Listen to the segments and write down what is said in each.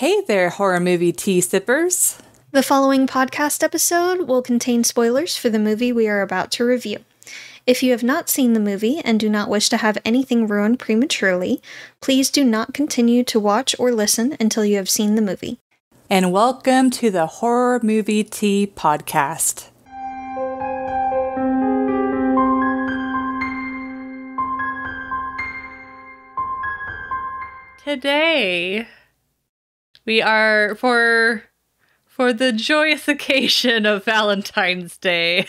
Hey there, horror movie tea sippers. The following podcast episode will contain spoilers for the movie we are about to review. If you have not seen the movie and do not wish to have anything ruined prematurely, please do not continue to watch or listen until you have seen the movie. And welcome to the Horror Movie Tea Podcast. Today, we are for the joyous occasion of Valentine's Day.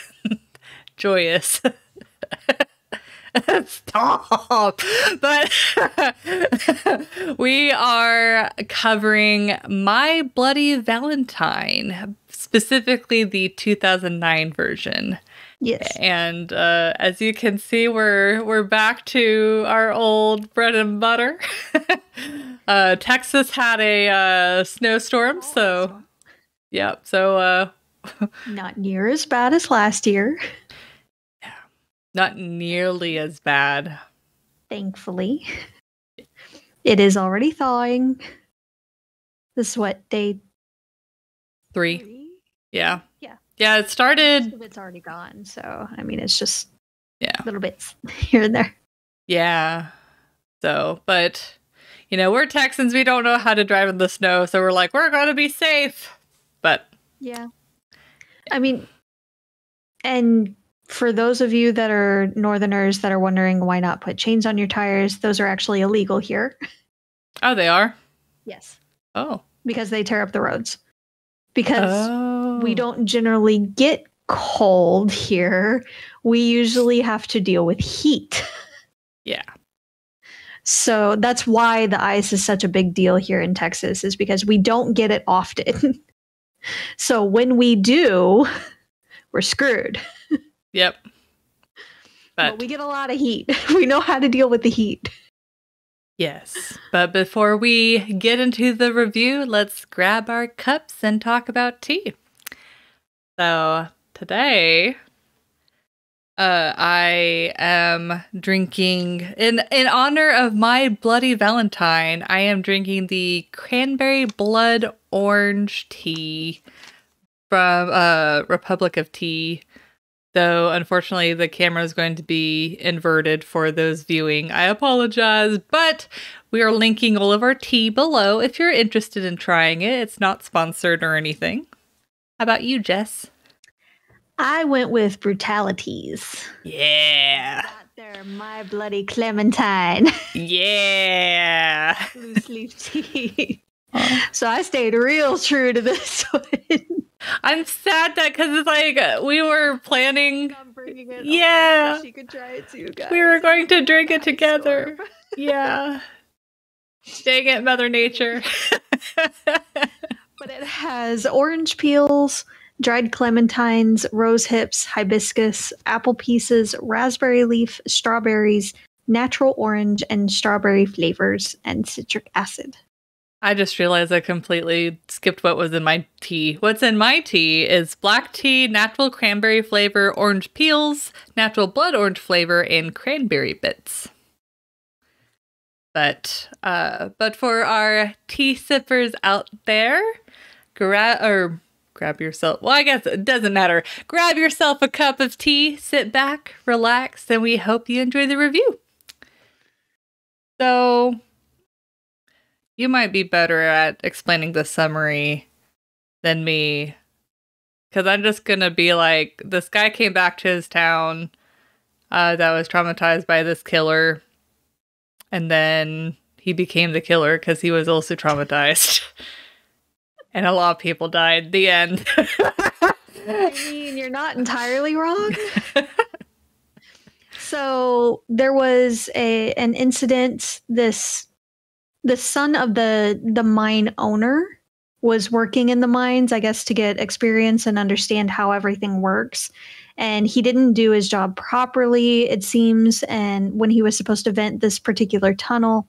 Joyous. Stop! But we are covering My Bloody Valentine, specifically the 2009 version. Yes. And as you can see, we're back to our old bread and butter. Texas had a snowstorm, so yep. So not near as bad as last year. Yeah, not nearly as bad. Thankfully, it is already thawing. This is what, day 3? Yeah. Yeah. Yeah, it started. Most of it's already gone, so I mean, it's just little bits here and there. Yeah. So, but you know, we're Texans. We don't know how to drive in the snow, so we're like, we're going to be safe. But yeah, I mean, and for those of you that are Northerners that are wondering why not put chains on your tires, those are actually illegal here. Oh, they are? Yes. Oh. Because they tear up the roads. Because we don't generally get cold here. We usually have to deal with heat. Yeah. So that's why the ice is such a big deal here in Texas, is because we don't get it often. So when we do, we're screwed. Yep. But we get a lot of heat. We know how to deal with the heat. Yes. But before we get into the review, let's grab our cups and talk about tea. So today, I am drinking, in honor of My Bloody Valentine, I am drinking the cranberry blood orange tea from Republic of Tea. Though, unfortunately, the camera is going to be inverted for those viewing. I apologize, but we are linking all of our tea below if you're interested in trying it. It's not sponsored or anything. How about you, Jess? I went with Brutalities. Yeah. Got there, My Bloody Clementine. Yeah. Loose leaf tea. So I stayed real true to this one. I'm sad that because it's like we were planning. I'm bringing it. Yeah. So she could try it too, guys. We were going to drink it together. Yeah. Dang it, Mother Nature. But it has orange peels, dried clementines, rose hips, hibiscus, apple pieces, raspberry leaf, strawberries, natural orange and strawberry flavors, and citric acid. I just realized I completely skipped what was in my tea. What's in my tea is black tea, natural cranberry flavor, orange peels, natural blood orange flavor, and cranberry bits. But for our tea sippers out there, grab yourself. Well, I guess it doesn't matter. Grab yourself a cup of tea, sit back, relax, and we hope you enjoy the review. So, you might be better at explaining the summary than me. Because I'm just going to be like, this guy came back to his town that was traumatized by this killer. And then he became the killer because he was also traumatized. And a lot of people died. The end. I mean, you're not entirely wrong. So there was an incident. The son of the mine owner was working in the mines, I guess, to get experience and understand how everything works. And he didn't do his job properly, it seems, and when he was supposed to vent this particular tunnel.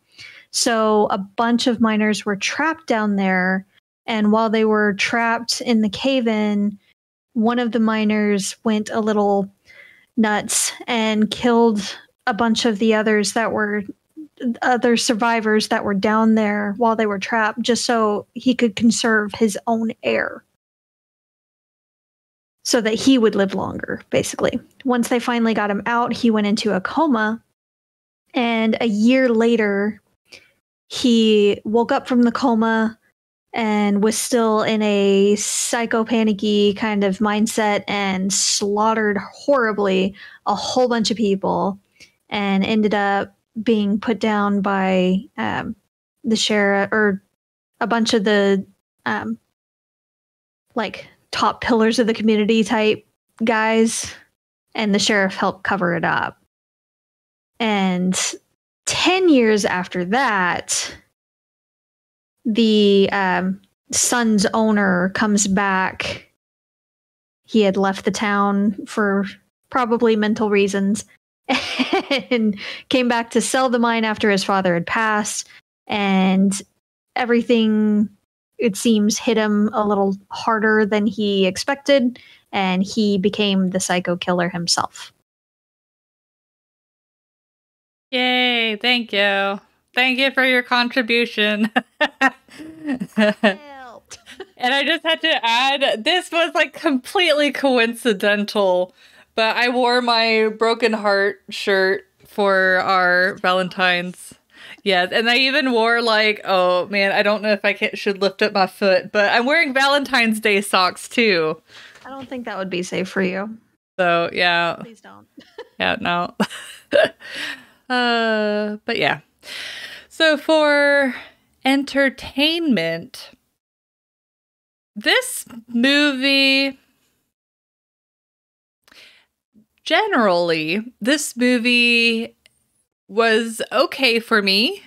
So a bunch of miners were trapped down there. And while they were trapped in the cave-in, one of the miners went a little nuts and killed a bunch of the others that were other survivors that were down there while they were trapped, just so he could conserve his own heir, so that he would live longer, basically. Once they finally got him out, he went into a coma. And a year later, he woke up from the coma and was still in a psychopanicky kind of mindset and slaughtered horribly a whole bunch of people, and ended up being put down by the sheriff, or a bunch of the like top pillars of the community type guys, and the sheriff helped cover it up. And 10 years after that, the son's owner comes back. He had left the town for probably mental reasons and came back to sell the mine after his father had passed. And everything, it seems, hit him a little harder than he expected, and he became the psycho killer himself. Yay, thank you. Thank you for your contribution. Helped. And I just had to add, this was like completely coincidental, but I wore my Broken Heart shirt for our Valentine's. Yes, and I even wore like, oh man, I don't know if I should lift up my foot, but I'm wearing Valentine's Day socks too. I don't think that would be safe for you. So yeah. Please don't. Yeah, no. But yeah. So for entertainment, this movie, generally, this movie was okay for me.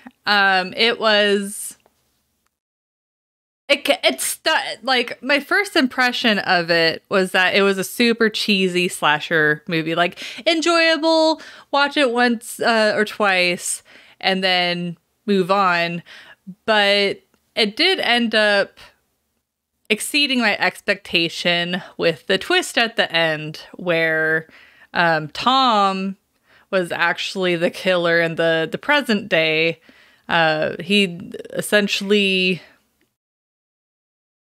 Like, my first impression of it was that it was a super cheesy slasher movie, like enjoyable, watch it once or twice and then move on. But it did end up exceeding my expectation with the twist at the end, where Tom was actually the killer in the present day. He essentially,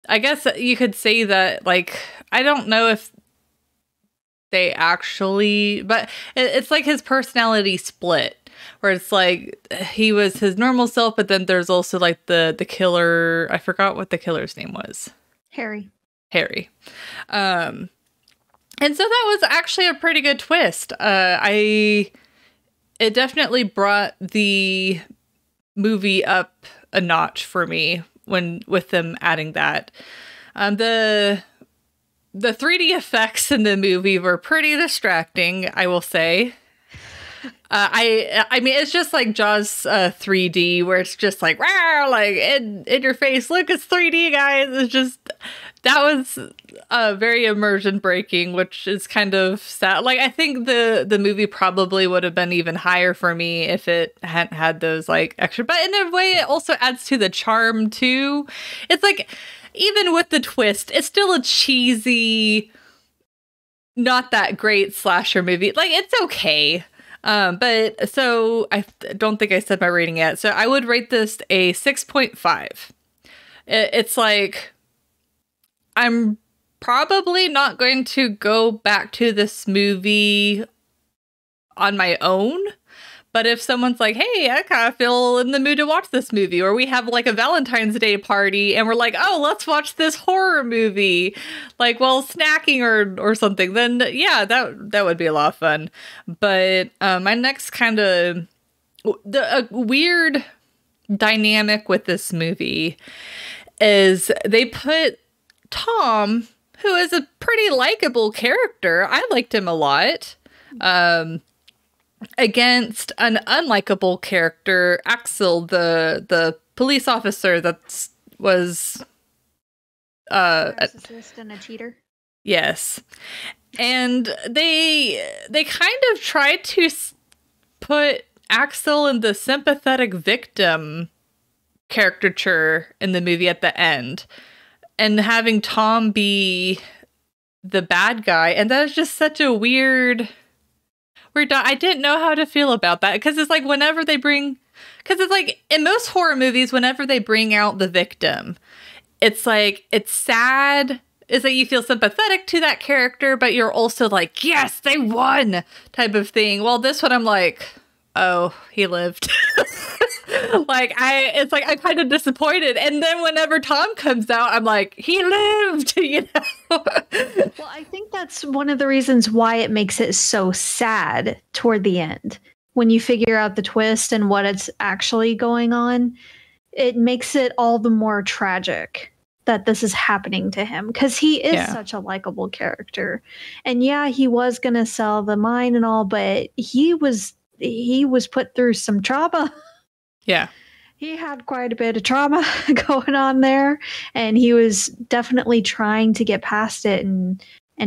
I guess you could say that, like, I don't know if they actually, but it's like his personality split, where it's like he was his normal self, but then there's also like the killer. I forgot what the killer's name was. Harry. And so that was actually a pretty good twist. It definitely brought the movie up a notch for me with them adding that. The 3D effects in the movie were pretty distracting, I will say. I mean, it's just like Jaws 3D, where it's just like, wow, like in your face, look, it's 3D, guys. It's just, that was very immersion breaking, which is kind of sad. Like, I think the movie probably would have been even higher for me if it hadn't had those like extra, but in a way it also adds to the charm too. It's like, even with the twist, it's still a cheesy, not that great slasher movie. Like, it's okay. But so I don't think I said my rating yet. So I would rate this a 6.5. It's like, I'm probably not going to go back to this movie on my own. But if someone's like, hey, I kind of feel in the mood to watch this movie, or we have like a Valentine's Day party and we're like, oh, let's watch this horror movie, like while snacking or something, then yeah, that would be a lot of fun. But my next kind of weird dynamic with this movie is they put Tom, who is a pretty likable character, I liked him a lot, against an unlikable character, Axel, the police officer that was a narcissist and a cheater. Yes. And they kind of tried to put Axel in the sympathetic victim caricature in the movie at the end, and having Tom be the bad guy, and that was just such a weird. I didn't know how to feel about that, because it's like whenever they bring Because it's like, in most horror movies, whenever they bring out the victim, it's like, it's sad. It's like you feel sympathetic to that character, but you're also like, yes, they won type of thing. Well, this one I'm like, oh, he lived. It's like I'm kind of disappointed. And then whenever Tom comes out, I'm like, he lived, you know? Well, I think that's one of the reasons why it makes it so sad toward the end. When you figure out the twist and what it's actually going on, it makes it all the more tragic that this is happening to him, because he is such a likable character. And yeah, he was going to sell the mine and all, but he was put through some trauma. Yeah. He had quite a bit of trauma going on there, and he was definitely trying to get past it and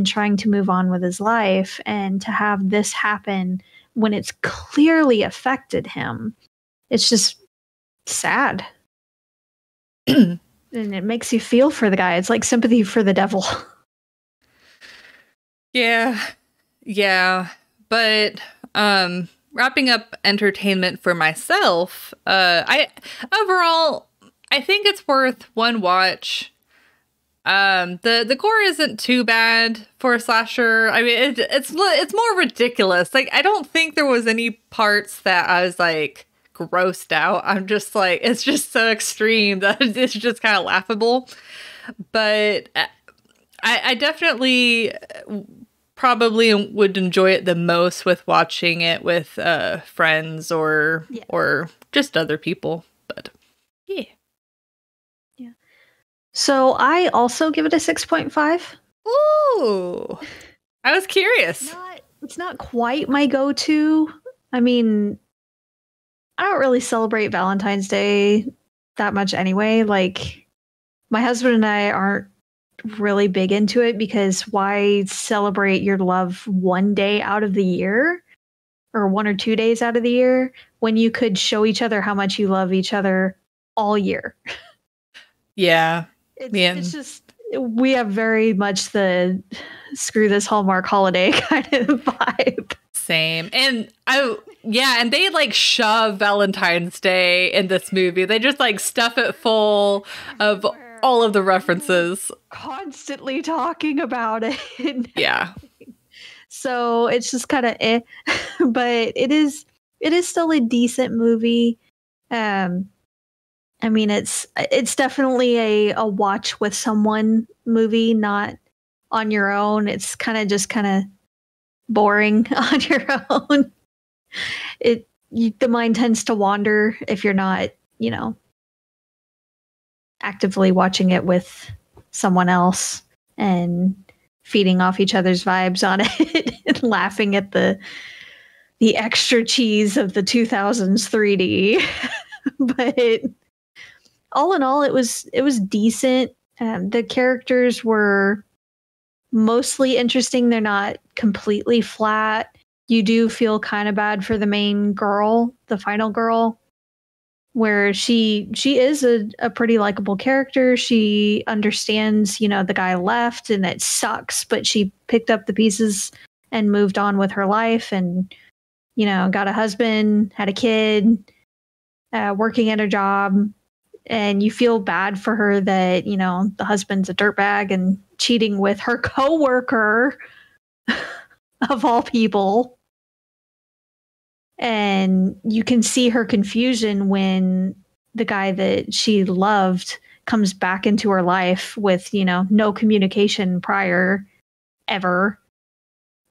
trying to move on with his life. And to have this happen when it's clearly affected him, it's just sad. And it makes you feel for the guy. It's like sympathy for the devil. Yeah. Yeah. But wrapping up entertainment for myself, I think it's worth one watch. The gore isn't too bad for a slasher. I mean, it's more ridiculous. Like, I don't think there was any parts that I was like grossed out. I'm just like, it's just so extreme that it's just kind of laughable. But I definitely probably would enjoy it the most with watching it with friends or just other people. But yeah. So I also give it a 6.5. Ooh, I was curious. It's not quite my go-to. I mean, I don't really celebrate Valentine's Day that much anyway. Like, my husband and I aren't really big into it, because why celebrate your love one day out of the year or 1 or 2 days out of the year when you could show each other how much you love each other all year? Yeah. It's just, we have very much the screw this Hallmark holiday kind of vibe. Same. And and they like shove Valentine's Day in this movie. They just like stuff it full of all of the references. Constantly talking about it. Yeah. So it's just kind of but it is still a decent movie. I mean, it's definitely a watch with someone movie, not on your own. It's kind of boring on your own. The mind tends to wander if you're not, actively watching it with someone else and feeding off each other's vibes on it and laughing at the extra cheese of the 2000s 3D. But all in all, it was decent. The characters were mostly interesting. They're not completely flat. You do feel kind of bad for the main girl, the final girl, where she is a pretty likable character. She understands, the guy left and it sucks, but she picked up the pieces and moved on with her life, and got a husband, had a kid, working at a job. And you feel bad for her that, the husband's a dirtbag and cheating with her coworker of all people. And you can see her confusion when the guy that she loved comes back into her life with, no communication prior ever.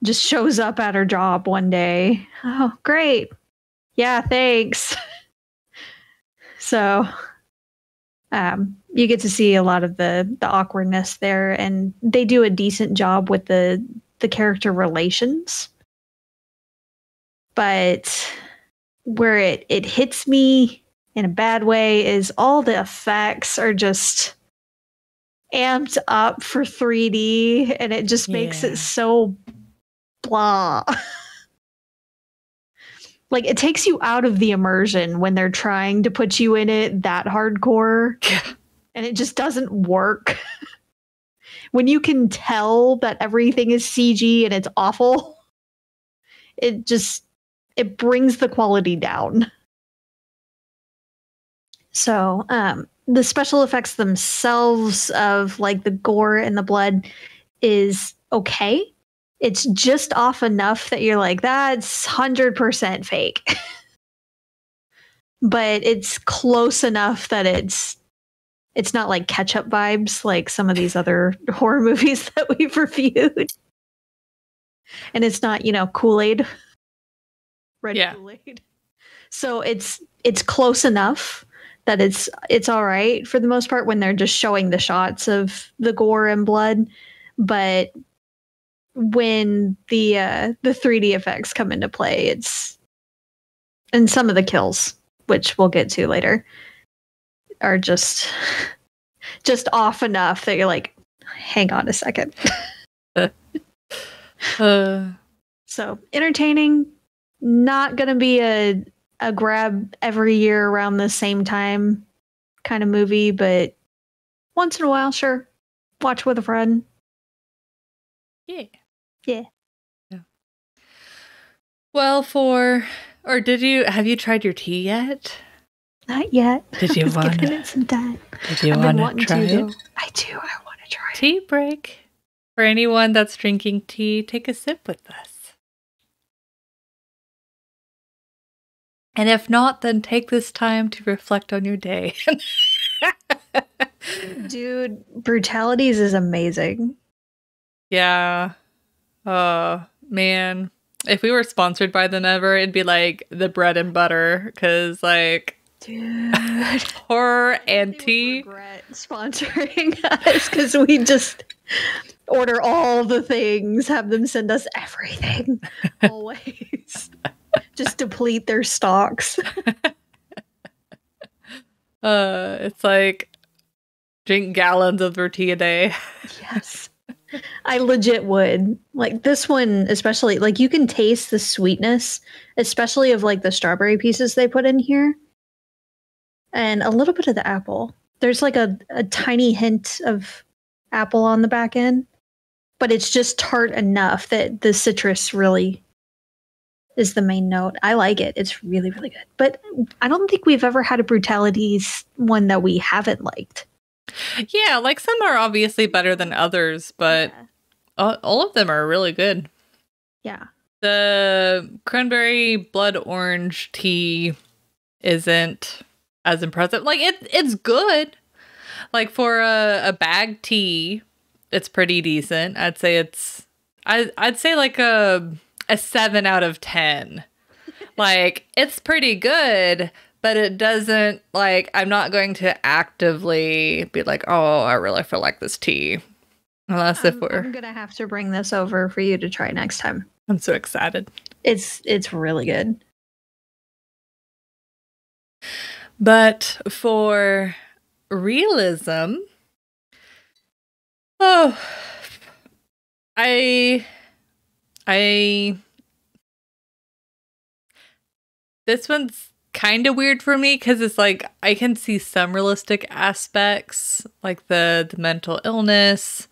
Just shows up at her job one day. Oh, great. Yeah, thanks. So you get to see a lot of the awkwardness there, and they do a decent job with the character relations. But where it hits me in a bad way is all the effects are just amped up for 3D, and it just makes it so blah. Like, it takes you out of the immersion when they're trying to put you in it that hardcore, and it just doesn't work. When you can tell that everything is CG and it's awful, it brings the quality down. So the special effects themselves of like the gore and the blood is okay. It's just off enough that you're like, that's 100% fake. But it's close enough that it's not like ketchup vibes like some of these other horror movies that we've reviewed. And it's not, Kool-Aid. Red Kool-Aid. So it's close enough that it's all right for the most part when they're just showing the shots of the gore and blood. But when the 3D effects come into play, and some of the kills, which we'll get to later, are just off enough that you're like, hang on a second. So entertaining, not gonna be a grab every year around the same time kind of movie, but once in a while, sure. Watch with a friend. Yeah. Yeah. Well, have you tried your tea yet? Not yet. Did you want to? Some time. Did you want to try it? I do. I want to try it. Tea break. For anyone that's drinking tea, take a sip with us. And if not, then take this time to reflect on your day. Dude, Brutalities is amazing. Yeah. Oh, man. If we were sponsored by them ever, it'd be like the bread and butter. Because, like, dude, horror and tea. Regret sponsoring us because we just order all the things, have them send us everything, always. Just deplete their stocks. It's like drink gallons of their tea a day. Yes. I legit would. Like this one, especially, like you can taste the sweetness, especially of like the strawberry pieces they put in here. And a little bit of the apple. There's like a tiny hint of apple on the back end, but it's just tart enough that the citrus really is the main note. I like it. It's really, really good. But I don't think we've ever had a Brutalities one that we haven't liked. Yeah, like some are obviously better than others, but all of them are really good. Yeah. The cranberry blood orange tea isn't as impressive. Like it's good. Like for a bag tea, it's pretty decent. I'd say I'd say like a 7 out of 10. Like it's pretty good, but it doesn't, like, I'm not going to actively be like, oh, I really feel like this tea. Unless I'm going to have to bring this over for you to try next time. I'm so excited. It's really good. But for realism, this one's kind of weird for me because it's like I can see some realistic aspects, like the mental illness,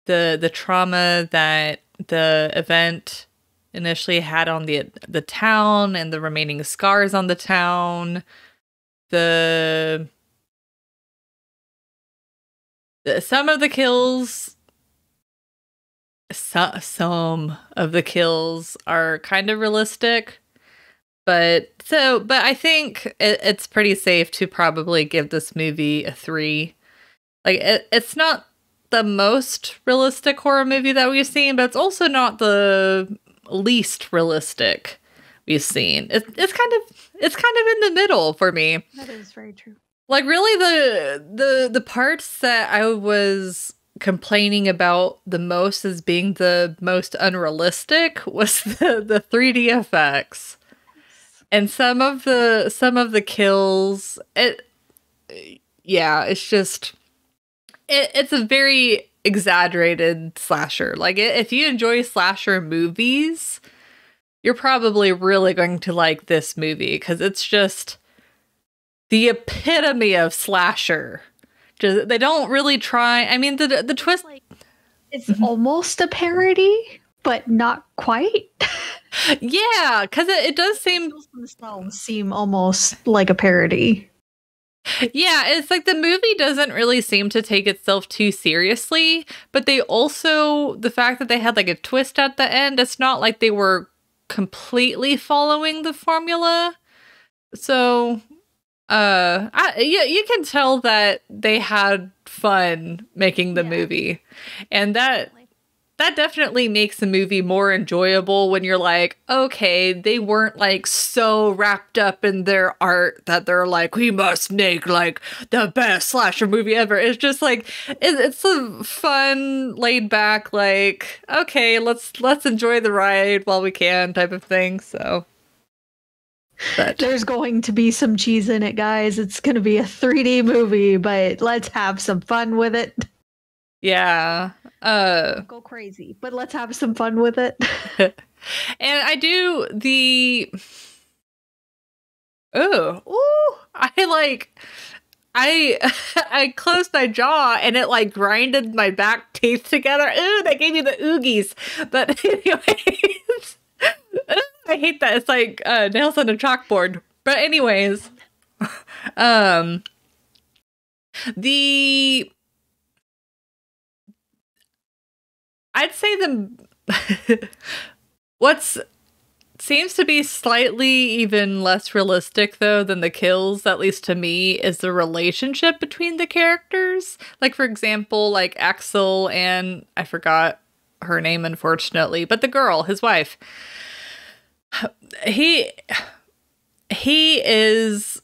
the trauma that the event initially had on the town, and the remaining scars on the town. Some of the kills are kind of realistic. But I think it's pretty safe to probably give this movie a 3. Like it's not the most realistic horror movie that we've seen, but it's also not the least realistic we've seen. It's kind of in the middle for me. That is very true. Like really the parts that I was complaining about the most as being the most unrealistic was the 3D effects. And some of the kills, it's just, it's a very exaggerated slasher. Like, if you enjoy slasher movies, you're probably really going to like this movie, because it's just the epitome of slasher. Just, they don't really try. I mean, the twist, it's almost a parody, but not quite. Yeah, because it does seem themselves seem almost like a parody. Yeah, it's like the movie doesn't really seem to take itself too seriously, but they also, the fact that they had like a twist at the end, it's not like they were completely following the formula. So, you can tell that they had fun making the movie. And that definitely makes the movie more enjoyable when you're like, okay, they weren't like so wrapped up in their art that they're like, we must make like the best slasher movie ever. It's just like it's a fun, laid back, like, okay, let's enjoy the ride while we can type of thing. So but there's going to be some cheese in it, guys. It's going to be a 3D movie, but let's have some fun with it. Yeah. Go crazy, but let's have some fun with it. And I do the I closed my jaw and it like grinded my back teeth together. Ooh, that gave me the oogies. But anyways, I hate that. It's like nails on a chalkboard. But anyways, I'd say what's seems to be slightly even less realistic though than the kills, at least to me, is the relationship between the characters. Like for example, like Axel and I forgot her name unfortunately, but the girl, his wife. He is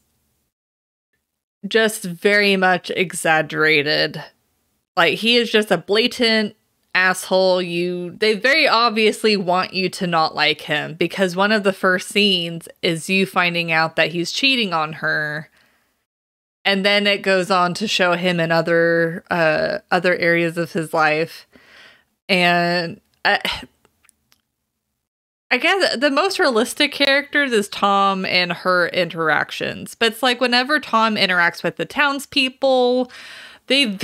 just very much exaggerated. Like he is just a blatant asshole. They very obviously want you to not like him because one of the first scenes is you finding out that he's cheating on her, and then it goes on to show him in other areas of his life. And I guess the most realistic characters is Tom and her interactions, but it's like whenever Tom interacts with the townspeople, they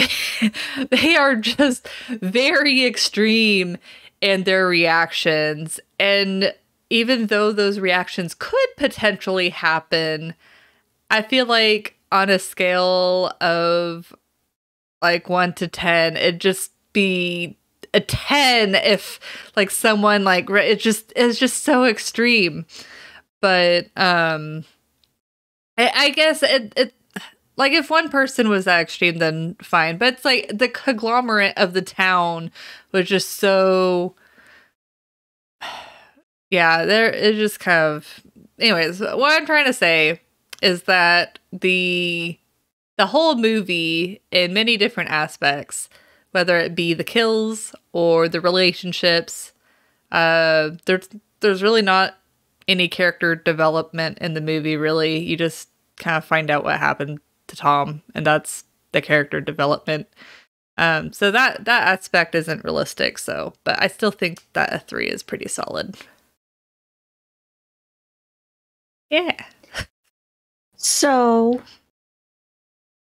are just very extreme in their reactions. And even though those reactions could potentially happen, I feel like on a scale of like 1 to 10, it'd just be a 10 if like someone like it's just so extreme. But I guess it like if one person was that extreme, then fine. But it's like the conglomerate of the town was just so, yeah, there is just kind of. Anyways, what I'm trying to say is that the whole movie, in many different aspects, whether it be the kills or the relationships, there's really not any character development in the movie. Really, you just kind of find out what happened to Tom, and that's the character development. So that aspect isn't realistic. So, but I still think that a 3 is pretty solid. Yeah. So,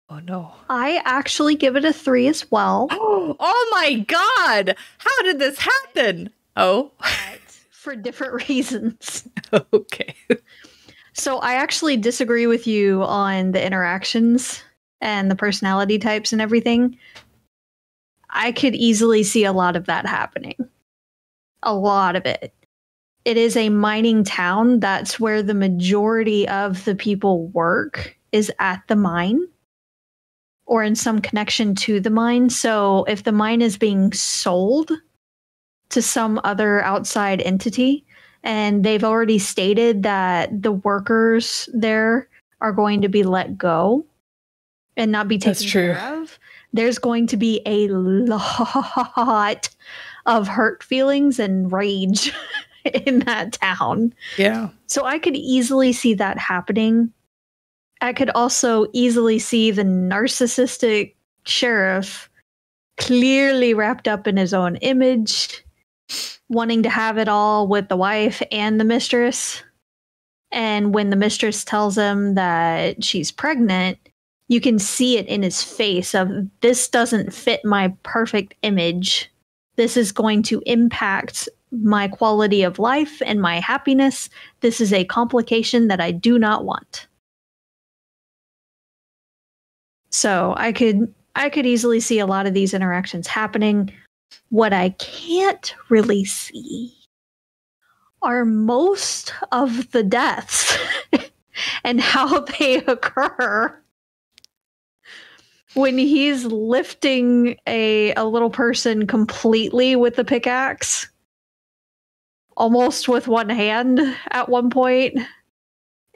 oh no, I actually give it a 3 as well. Oh my god! How did this happen? Oh, for different reasons. Okay. So I actually disagree with you on the interactions and the personality types and everything. I could easily see a lot of that happening. A lot of it. It is a mining town. That's where the majority of the people work, is at the mine or in some connection to the mine. So if the mine is being sold to some other outside entity, and they've already stated that the workers there are going to be let go and not be taken care of, there's going to be a lot of hurt feelings and rage in that town. Yeah. So I could easily see that happening. I could also easily see the narcissistic sheriff clearly wrapped up in his own image, wanting to have it all with the wife and the mistress. And when the mistress tells him that she's pregnant, you can see it in his face of, this doesn't fit my perfect image. This is going to impact my quality of life and my happiness. This is a complication that I do not want. So I could easily see a lot of these interactions happening. What I can't really see are most of the deaths and how they occur when he's lifting a little person completely with the pickaxe, almost with one hand at one point,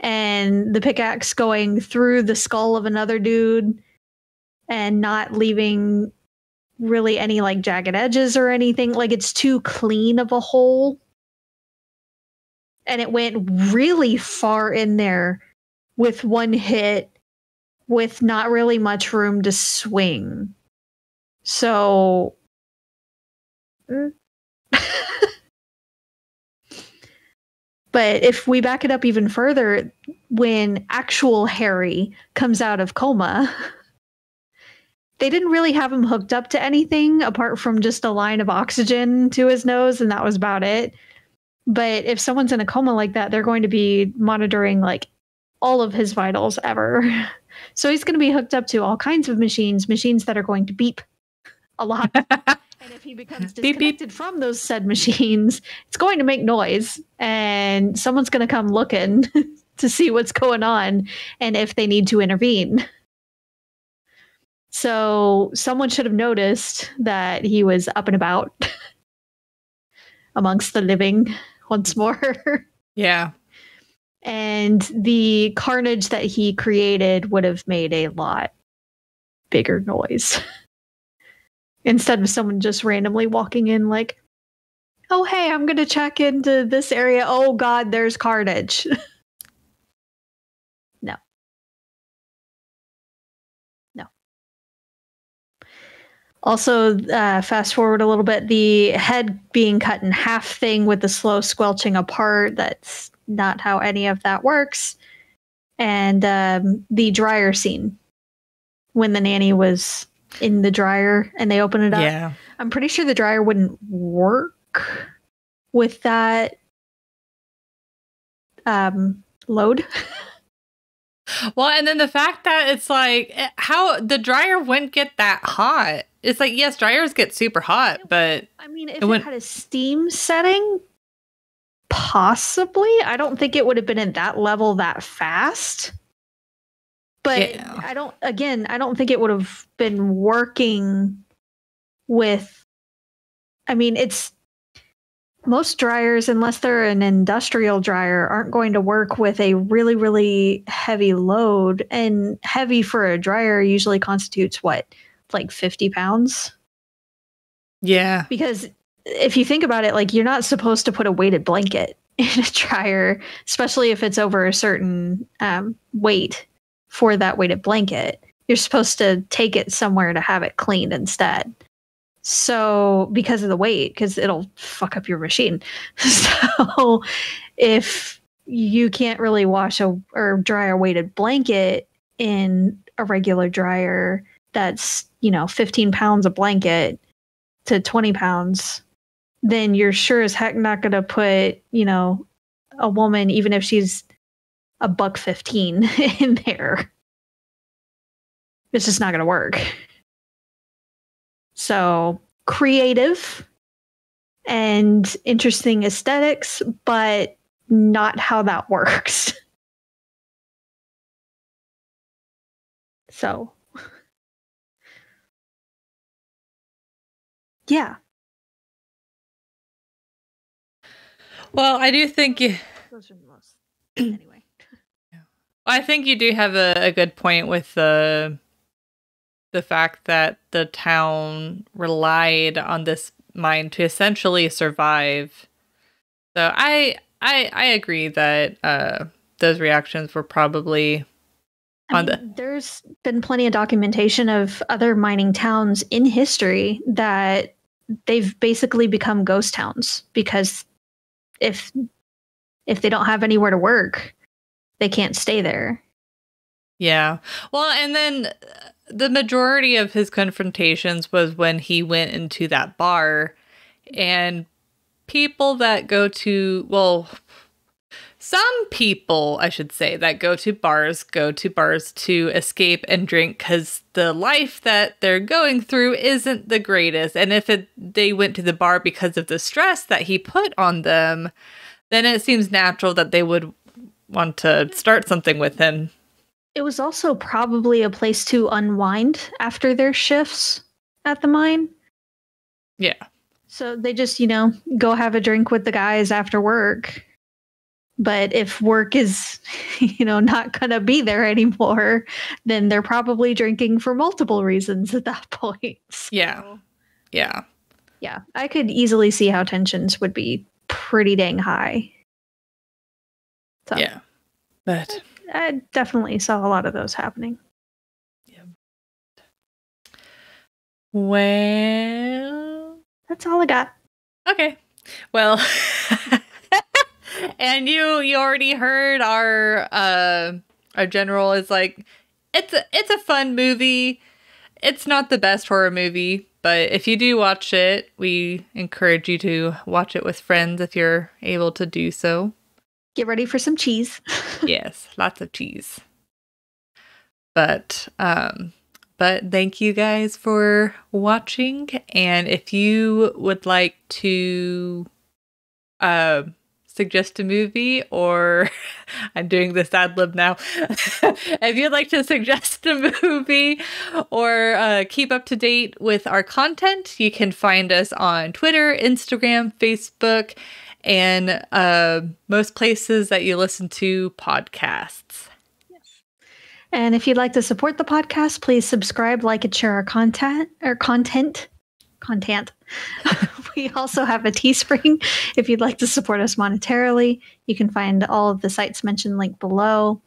and the pickaxe going through the skull of another dude and not leaving really any like jagged edges or anything. Like it's too clean of a hole. And it went really far in there with one hit with not really much room to swing. So but if we back it up even further, when actual Harry comes out of coma, they didn't really have him hooked up to anything apart from just a line of oxygen to his nose, and that was about it. But if someone's in a coma like that, they're going to be monitoring like all of his vitals ever. So he's going to be hooked up to all kinds of machines that are going to beep a lot. And if he becomes disconnected from those said machines, it's going to make noise, and someone's going to come looking to see what's going on and if they need to intervene. So someone should have noticed that he was up and about amongst the living once more. Yeah. And the carnage that he created would have made a lot bigger noise. Instead of someone just randomly walking in like, oh, hey, I'm going to check into this area. Oh, God, there's carnage. No. Also, fast forward a little bit, the head being cut in half thing with the slow squelching apart, that's not how any of that works. And the dryer scene, when the nanny was in the dryer and they open it up. Yeah. I'm pretty sure the dryer wouldn't work with that load. Well, and then the fact that it's like how the dryer wouldn't get that hot. It's like, yes, dryers get super hot, but I mean, if it had a steam setting, possibly. I don't think it would have been at that level that fast. But yeah. I don't think it would have been working with, I mean, it's most dryers, unless they're an industrial dryer, aren't going to work with a really, really heavy load. And heavy for a dryer usually constitutes what, like 50 pounds? Yeah. Because if you think about it, like you're not supposed to put a weighted blanket in a dryer, especially if it's over a certain weight for that weighted blanket. You're supposed to take it somewhere to have it cleaned instead. So because of the weight, because it'll fuck up your machine. So if you can't really wash or dry a weighted blanket in a regular dryer, that's, 15 pounds a blanket to 20 pounds, then you're sure as heck not going to put, a woman, even if she's $1.15 in there. It's just not going to work. So creative and interesting aesthetics, but not how that works. So, yeah. Well, I do think those are the most. Anyway. I think you do have a good point with the fact that the town relied on this mine to essentially survive. So I agree that those reactions were probably there's been plenty of documentation of other mining towns in history that they've basically become ghost towns because if they don't have anywhere to work, they can't stay there. Yeah. Well, and then the majority of his confrontations was when he went into that bar, and people that go to, well, some people, I should say, that go to bars to escape and drink because the life that they're going through isn't the greatest. And if they went to the bar because of the stress that he put on them, then it seems natural that they would want to start something with him. It was also probably a place to unwind after their shifts at the mine. Yeah. So they just, go have a drink with the guys after work. But if work is, not going to be there anymore, then they're probably drinking for multiple reasons at that point. So, yeah. Yeah. Yeah. I could easily see how tensions would be pretty dang high. So, yeah. But I definitely saw a lot of those happening. Yeah. Well, that's all I got. Okay. Well, and you already heard our general is like, it's a fun movie. It's not the best horror movie, but if you do watch it, we encourage you to watch it with friends if you're able to do so. Get ready for some cheese. Yes, lots of cheese. But thank you guys for watching. And if you would like to suggest a movie, or I'm doing this ad lib now. If you'd like to suggest a movie or keep up to date with our content, you can find us on Twitter, Instagram, Facebook, and most places that you listen to podcasts. Yes. And if you'd like to support the podcast, please subscribe, like, and share our content. We also have a Teespring. If you'd like to support us monetarily, you can find all of the sites mentioned linked below.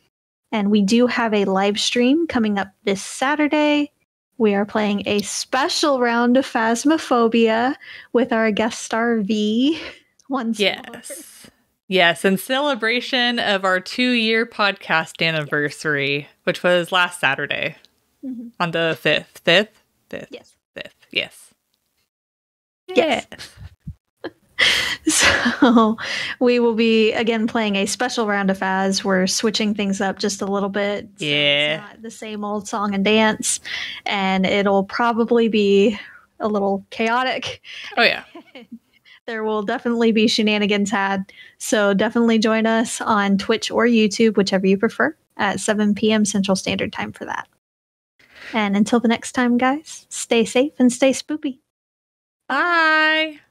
And we do have a live stream coming up this Saturday. We are playing a special round of Phasmophobia with our guest star V. Yes, in celebration of our 2-year podcast anniversary, which was last Saturday on the 5th. Yes. 5th, yes. Yes. So we will be again playing a special round of Phas. We're switching things up just a little bit. So it's not the same old song and dance, and it'll probably be a little chaotic. Oh yeah. There will definitely be shenanigans had. So definitely join us on Twitch or YouTube, whichever you prefer, at 7 p.m. Central Standard Time for that. And until the next time, guys, stay safe and stay spoopy. Bye.